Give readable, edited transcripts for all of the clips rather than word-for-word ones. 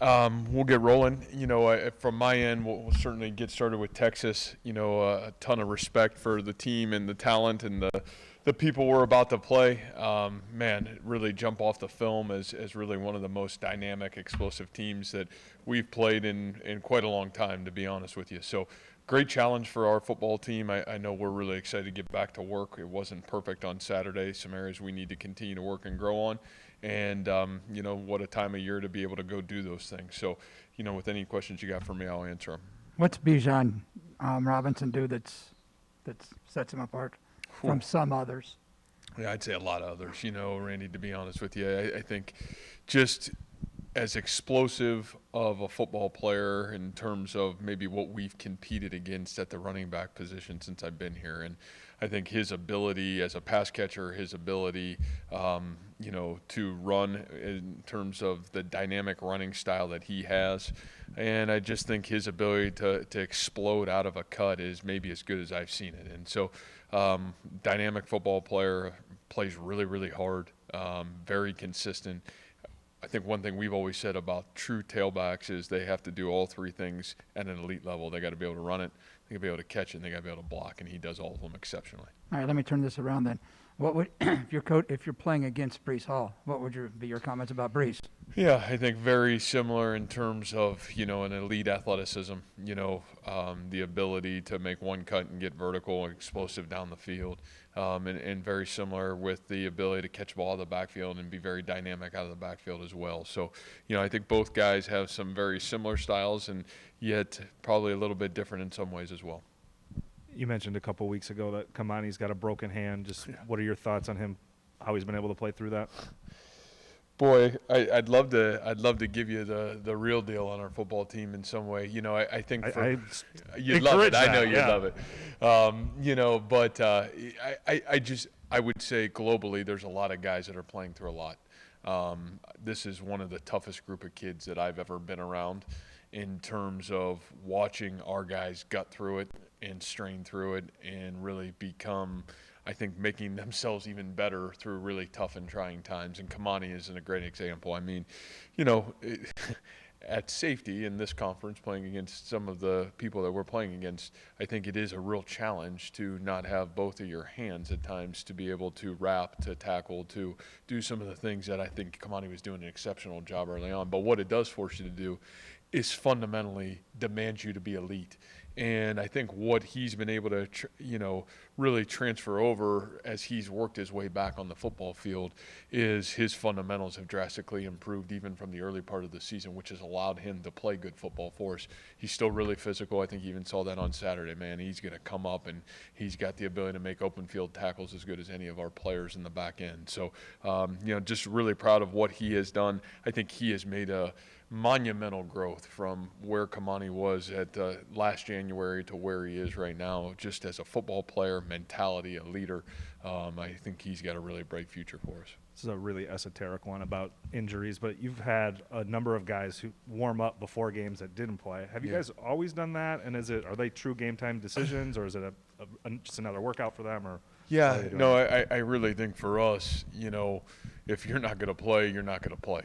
right. We'll get rolling. From my end, we'll certainly get started with Texas. A ton of respect for the team and the talent and the people we're about to play. Really jump off the film as really one of the most dynamic, explosive teams that we've played in quite a long time, to be honest with you. So great challenge for our football team. I know we're really excited to get back to work. It wasn't perfect on Saturday. Some areas we need to continue to work and grow on. And, what a time of year to be able to go do those things. So, with any questions you got for me, I'll answer them. What's Bijan Robinson do that sets him apart from some others? Yeah, I'd say a lot of others, Randy, to be honest with you. I think just as explosive of a football player in terms of maybe what we've competed against at the running back position since I've been here. And I think his ability as a pass catcher, his ability, to run in terms of the dynamic running style that he has. And I just think his ability to explode out of a cut is maybe as good as I've seen it. And so dynamic football player, plays really, really hard, very consistent. I think one thing we've always said about true tailbacks is they have to do all three things at an elite level. They got to be able to run it, they got to be able to catch it, and they got to be able to block, and he does all of them exceptionally. All right, let me turn this around then. What would if you're playing against Breece Hall, what would be your comments about Breece? Yeah, I think very similar in terms of, an elite athleticism, the ability to make one cut and get vertical and explosive down the field, and very similar with the ability to catch a ball out of the backfield and be very dynamic out of the backfield as well. So, I think both guys have some very similar styles and yet probably a little bit different in some ways as well. You mentioned a couple weeks ago that Kamani's got a broken hand. What are your thoughts on him, how he's been able to play through that? Boy, I'd love to give you the real deal on our football team in some way. I think you'd love it. I know you'd love it. But I would say globally, there's a lot of guys that are playing through a lot. This is one of the toughest group of kids that I've ever been around in terms of watching our guys gut through it and strain through it and really become, I think, making themselves even better through really tough and trying times. And Kamani is a great example. I mean, at safety in this conference, playing against some of the people that we're playing against, I think it is a real challenge to not have both of your hands at times to be able to wrap, to tackle, to do some of the things that I think Kamani was doing an exceptional job early on. But what it does force you to do is fundamentally demand you to be elite. And I think what he's been able to, really transfer over as he's worked his way back on the football field is his fundamentals have drastically improved even from the early part of the season, which has allowed him to play good football for us. He's still really physical. I think you even saw that on Saturday, man. He's going to come up and he's got the ability to make open field tackles as good as any of our players in the back end. So, just really proud of what he has done. I think he has made a monumental growth from where Kamani was at last January to where he is right now, just as a football player, mentality, a leader. I think he's got a really bright future for us. This is a really esoteric one about injuries, but you've had a number of guys who warm up before games that didn't play. Have you guys always done that? And are they true game time decisions, or is it just another workout for them? Or yeah, no, I really think for us, if you're not going to play, you're not going to play.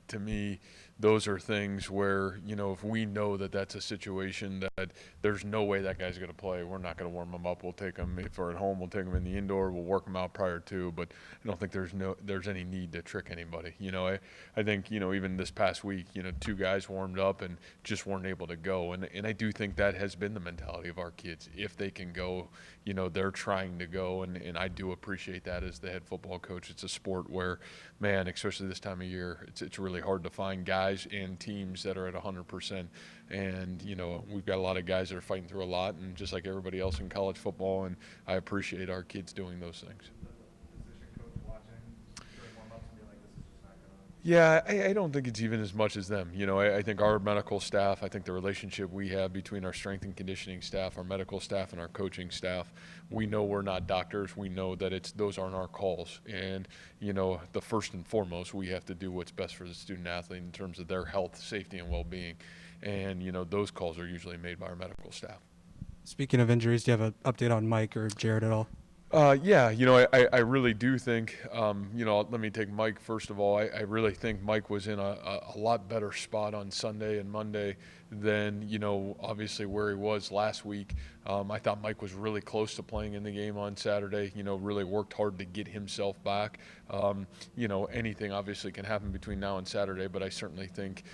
To me, those are things where, if we know that that's a situation that there's no way that guy's going to play, we're not going to warm him up. We'll take him, if we're at home, we'll take him in the indoor, we'll work him out prior to, but I don't think there's any need to trick anybody. I think, even this past week, 2 guys warmed up and just weren't able to go. And I do think that has been the mentality of our kids. If they can go, they're trying to go. And I do appreciate that as the head football coach. It's a sport where, man, especially this time of year, it's really hard to find guys and teams that are at 100%. And, we've got a lot of guys that are fighting through a lot, and just like everybody else in college football, and I appreciate our kids doing those things. Yeah, I don't think it's even as much as them. I think our medical staff, I think the relationship we have between our strength and conditioning staff, our medical staff, and our coaching staff, we know we're not doctors. We know that those aren't our calls. And, the first and foremost, we have to do what's best for the student athlete in terms of their health, safety, and well-being. And, those calls are usually made by our medical staff. Speaking of injuries, do you have an update on Mike or Jared at all? Yeah, I really do think, let me take Mike first of all. I really think Mike was in a lot better spot on Sunday and Monday than, obviously where he was last week. I thought Mike was really close to playing in the game on Saturday, really worked hard to get himself back. Anything obviously can happen between now and Saturday, but I certainly think,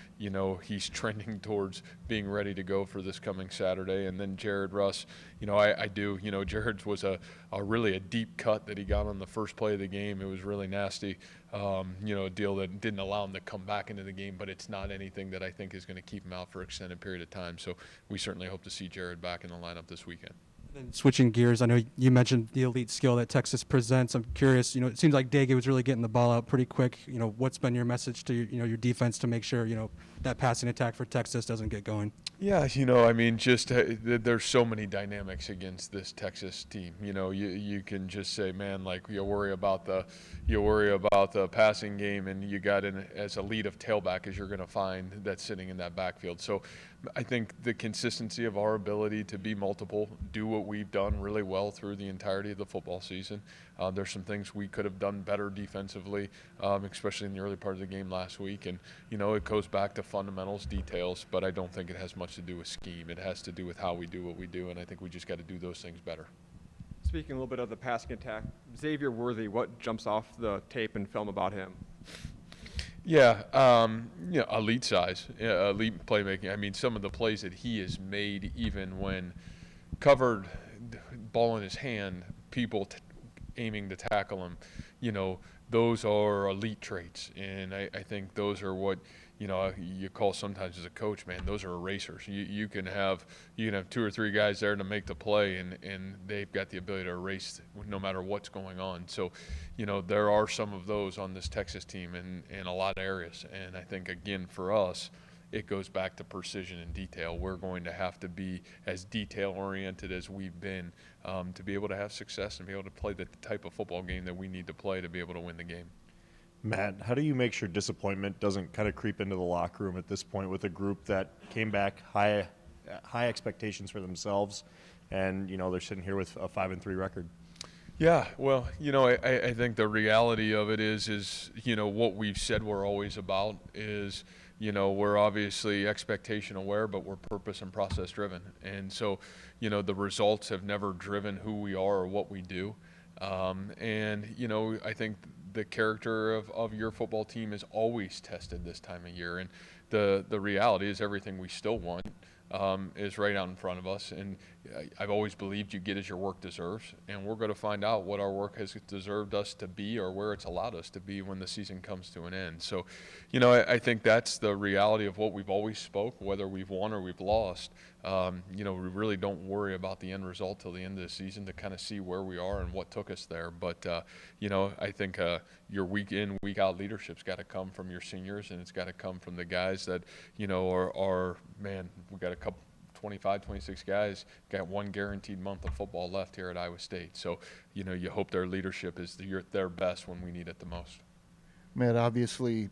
he's trending towards being ready to go for this coming Saturday. And then Jared Russ, I do, Jared's was a really a deep cut that he got on the first play of the game. It was really nasty, a deal that didn't allow him to come back into the game, but it's not anything that I think is going to keep him out for an extended period of time. So we certainly hope to see Jared back in the lineup this weekend. Then switching gears, I know you mentioned the elite skill that Texas presents. I'm curious, it seems like Dege was really getting the ball out pretty quick. What's been your message to your defense to make sure, that passing attack for Texas doesn't get going? Yeah, there's so many dynamics against this Texas team. You can just say, man, like you worry about the passing game, and you got as elite of tailback as you're going to find that's sitting in that backfield. So I think the consistency of our ability to be multiple, do what we've done really well through the entirety of the football season. There's some things we could have done better defensively, especially in the early part of the game last week. And, it goes back to fundamentals, details, but I don't think it has much to do with scheme. It has to do with how we do what we do, and I think we just got to do those things better. Speaking a little bit of the passing attack, Xavier Worthy, what jumps off the tape and film about him? Yeah, elite size, elite playmaking. I mean, some of the plays that he has made, even when covered, ball in his hand, people aiming to tackle him, those are elite traits. And I think those are what, you call sometimes as a coach, man, those are erasers. You can have two or three guys there to make the play, and they've got the ability to erase no matter what's going on. So, there are some of those on this Texas team in a lot of areas. And I think, again, for us, it goes back to precision and detail. We're going to have to be as detail-oriented as we've been to be able to have success and be able to play the type of football game that we need to play to be able to win the game. Matt, how do you make sure disappointment doesn't kind of creep into the locker room at this point with a group that came back high expectations for themselves, and they're sitting here with a 5-3 record? Yeah, well, I think the reality of it is what we've said we're always about is, we're obviously expectation aware, but we're purpose and process driven. And so, the results have never driven who we are or what we do. I think the character of your football team is always tested this time of year. And the reality is everything we still want is right out in front of us. And I've always believed you get as your work deserves. And we're going to find out what our work has deserved us to be or where it's allowed us to be when the season comes to an end. So, I think that's the reality of what we've always spoke, whether we've won or we've lost. We really don't worry about the end result till the end of the season to kind of see where we are and what took us there. But, I think your week in, week out leadership's got to come from your seniors, and it's got to come from the guys that, are man, we've got a couple, 25, 26 guys, got one guaranteed month of football left here at Iowa State. So, you hope their leadership is their best when we need it the most. Matt, obviously,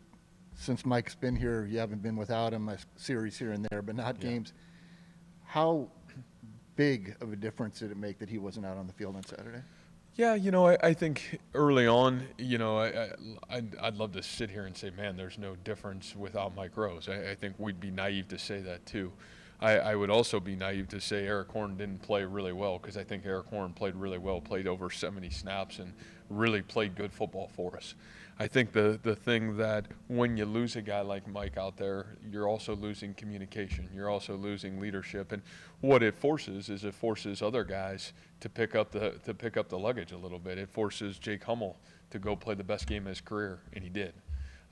since Mike's been here, you haven't been without him, a series here and there, but not games. How big of a difference did it make that he wasn't out on the field on Saturday? Yeah, I think early on, I'd love to sit here and say, man, there's no difference without Mike Rose. I think we'd be naive to say that too. I would also be naive to say Eric Horn didn't play really well, because I think Eric Horn played really well, played over 70 snaps, and really played good football for us. I think the thing that when you lose a guy like Mike out there, you're also losing communication. You're also losing leadership. And what it forces is it forces other guys to pick up the luggage a little bit. It forces Jake Hummel to go play the best game of his career, and he did.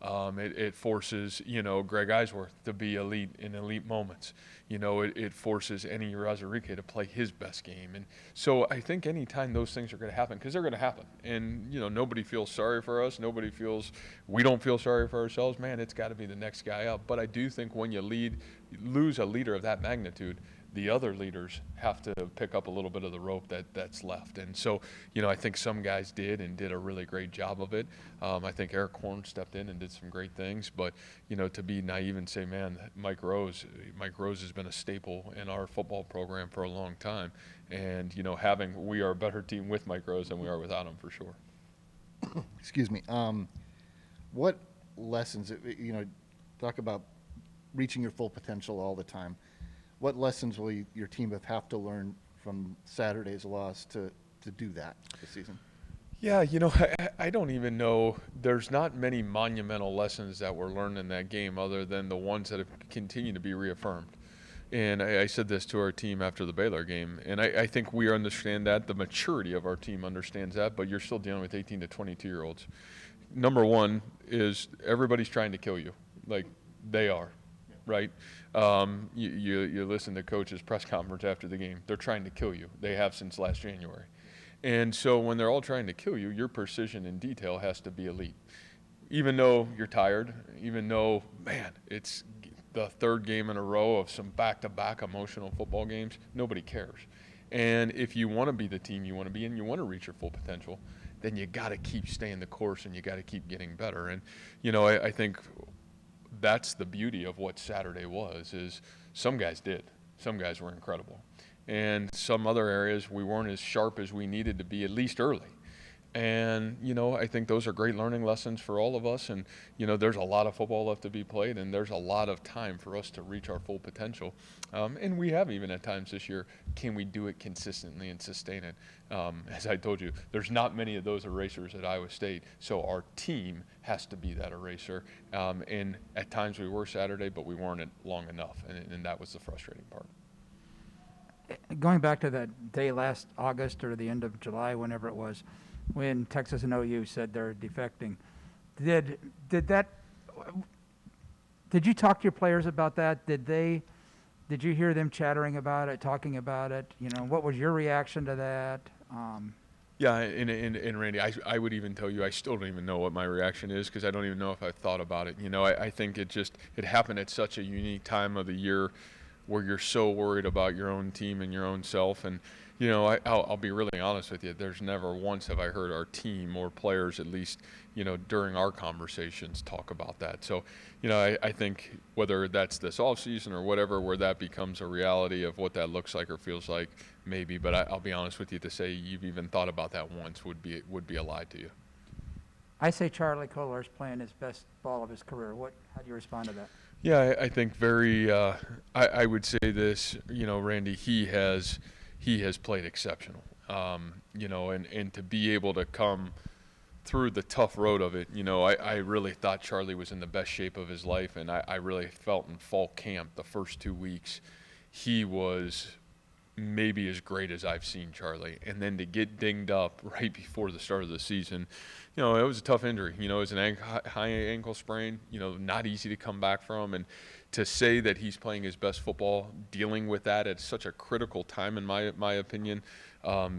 It forces, Greg Eisworth to be elite in elite moments. It forces Enny Razarike to play his best game. And so I think anytime those things are going to happen, because they're going to happen, and, nobody feels sorry for us. We don't feel sorry for ourselves. Man, it's got to be the next guy up. But I do think when you lose a leader of that magnitude, the other leaders have to pick up a little bit of the rope that's left. And so, I think some guys did and did a really great job of it. I think Eric Horn stepped in and did some great things, but, to be naive and say, man, Mike Rose has been a staple in our football program for a long time. And, we are a better team with Mike Rose than we are without him, for sure. Excuse me. What lessons, talk about reaching your full potential all the time. What lessons will your team have to learn from Saturday's loss to do that this season? Yeah, I don't even know. There's not many monumental lessons that were learned in that game other than the ones that have continued to be reaffirmed. And I said this to our team after the Baylor game, and I think we understand that. The maturity of our team understands that, but you're still dealing with 18 to 22-year-olds. Number one is everybody's trying to kill you, like they are, right? You listen to coach's press conference after the game. They're trying to kill you. They have since last January. And so when they're all trying to kill you, your precision and detail has to be elite. Even though you're tired, even though, man, it's the third game in a row of some back-to-back emotional football games, nobody cares. And if you want to be the team you want to be and you want to reach your full potential, then you got to keep staying the course and you got to keep getting better. And, I think that's the beauty of what Saturday was, is some guys did. Some guys were incredible. And some other areas we weren't as sharp as we needed to be, at least early. And, I think those are great learning lessons for all of us. And, there's a lot of football left to be played, and there's a lot of time for us to reach our full potential. And we have even at times this year. Can we do it consistently and sustain it? As I told you, there's not many of those erasers at Iowa State, so our team has to be that eraser. And at times we were Saturday, but we weren't long enough, and that was the frustrating part. Going back to that day last August or the end of July, whenever it was, when Texas and OU said they're defecting, did you talk to your players about that? Did you hear them chattering about it, talking about it? What was your reaction to that? Yeah, and Randy, I would even tell you I still don't even know what my reaction is because I don't even know if I've thought about it. I think it happened at such a unique time of the year where you're so worried about your own team and your own self. And, I'll be really honest with you. There's never once have I heard our team or players, at least, during our conversations, talk about that. So, I think whether that's this offseason or whatever, where that becomes a reality of what that looks like or feels like, maybe. But I'll be honest with you, to say you've even thought about that once would be a lie to you. I say Charlie Kolar's playing his best ball of his career. How do you respond to that? Yeah, I think I would say this, Randy, he has played exceptional, and to be able to come through the tough road of it, I really thought Charlie was in the best shape of his life, and I really felt in fall camp the first 2 weeks he was maybe as great as I've seen Charlie. And then to get dinged up right before the start of the season, it was a tough injury. It was an high ankle sprain, not easy to come back from. And to say that he's playing his best football, dealing with that at such a critical time, in my opinion,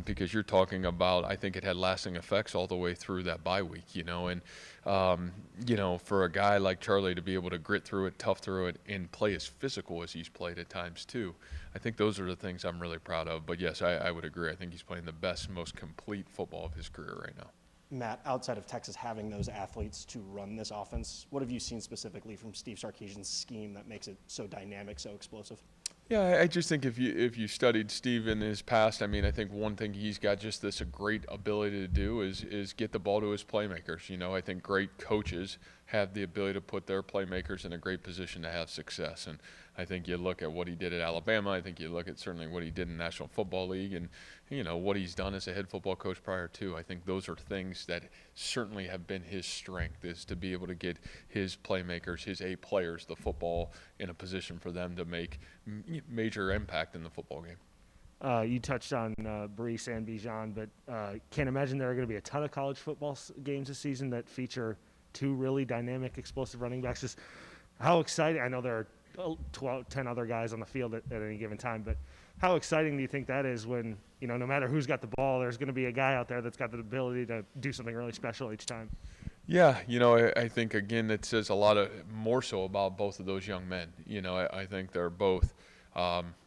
because you're talking about, I think it had lasting effects all the way through that bye week, and, for a guy like Charlie to be able to grit through it, tough through it, and play as physical as he's played at times too, I think those are the things I'm really proud of. But yes, I would agree. I think he's playing the best, most complete football of his career right now. Matt, outside of Texas having those athletes to run this offense, what have you seen specifically from Steve Sarkisian's scheme that makes it so dynamic, so explosive? Yeah, I just think if you studied Steve in his past, I think one thing he's got just this a great ability to do is get the ball to his playmakers. I think great coaches have the ability to put their playmakers in a great position to have success. And I think you look at what he did at Alabama. I think you look at certainly what he did in National Football League and, what he's done as a head football coach prior to. I think those are things that certainly have been his strength, is to be able to get his playmakers, his A players, the football in a position for them to make major impact in the football game. You touched on Brees and Bijan, but can't imagine there are going to be a ton of college football games this season that feature two really dynamic, explosive running backs. Just how exciting! I know there are 10 other guys on the field at any given time, but how exciting do you think that is when, no matter who's got the ball, there's going to be a guy out there that's got the ability to do something really special each time? Yeah, I think, again, it says a lot more so about both of those young men. I think they're both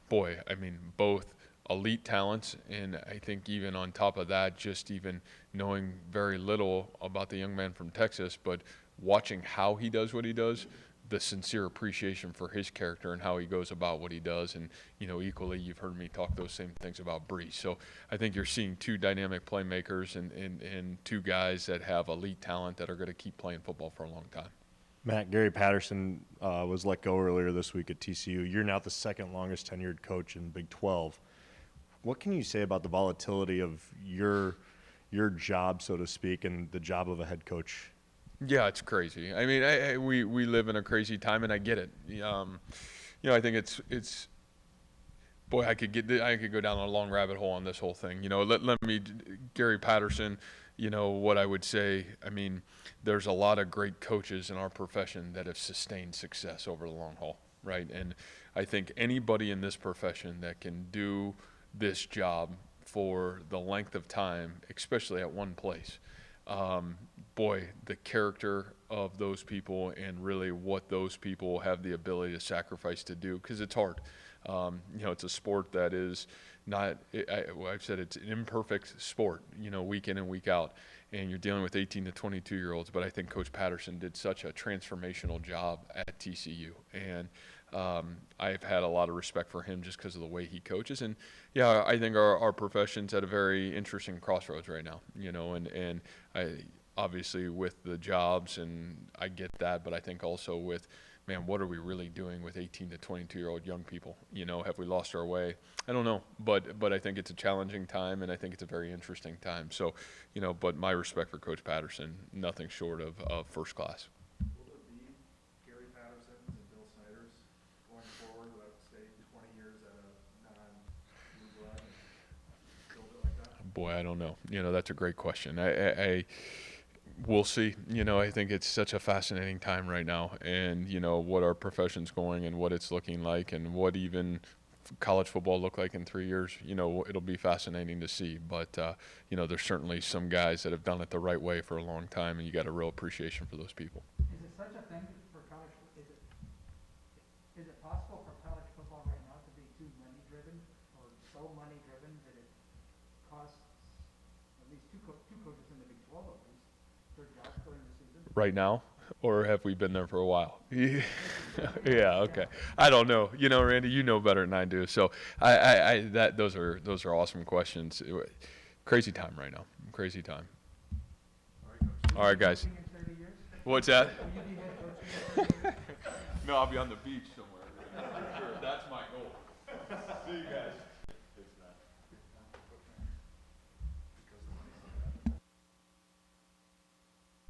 boy, I mean, both elite talents, and I think even on top of that, just even knowing very little about the young man from Texas, but watching how he does what he does, the sincere appreciation for his character and how he goes about what he does. And, equally, you've heard me talk those same things about Bree. So I think you're seeing two dynamic playmakers and two guys that have elite talent that are going to keep playing football for a long time. Matt, Gary Patterson was let go earlier this week at TCU. You're now the second longest tenured coach in Big 12. What can you say about the volatility of your job, so to speak, and the job of a head coach? Yeah, it's crazy. I mean, we live in a crazy time, and I get it. I think it's boy, I could go down a long rabbit hole on this whole thing. Let me, Gary Patterson. What I would say. I mean, there's a lot of great coaches in our profession that have sustained success over the long haul, right? And I think anybody in this profession that can do this job for the length of time, especially at one place. Boy, the character of those people and really what those people have the ability to sacrifice to do, because it's hard. It's a sport that is not, I've said it's an imperfect sport, week in and week out, and you're dealing with 18 to 22-year-olds, but I think Coach Patterson did such a transformational job at TCU, and I've had a lot of respect for him just because of the way he coaches. And yeah, I think our profession's at a very interesting crossroads right now, and I obviously with the jobs, and I get that, but I think also with, man, what are we really doing with 18 to 22-year-old young people? Have we lost our way? I don't know, but I think it's a challenging time, and I think it's a very interesting time. So, but my respect for Coach Patterson, nothing short of first class. Will there be Gary Pattersons and Bill Snyder's going forward that stay 20 years at a non-blue blood and build it like that? Boy, I don't know. That's a great question. We'll see. I think it's such a fascinating time right now, and what our profession's going and what it's looking like, and what even college football look like in 3 years. It'll be fascinating to see. But there's certainly some guys that have done it the right way for a long time, and you got a real appreciation for those people. Is it such a thing for college, is it possible for college football right now to be too money-driven, or so money-driven that it costs at least two coaches in the Big 12 at least their jobs during the season? Right now, or have we been there for a while? Yeah, okay. I don't know. Randy, you know better than I do. So those are awesome questions. Crazy time right now. Crazy time. All right, guys. What's that? No, I'll be on the beach somewhere. Sure, that's my goal. See you guys.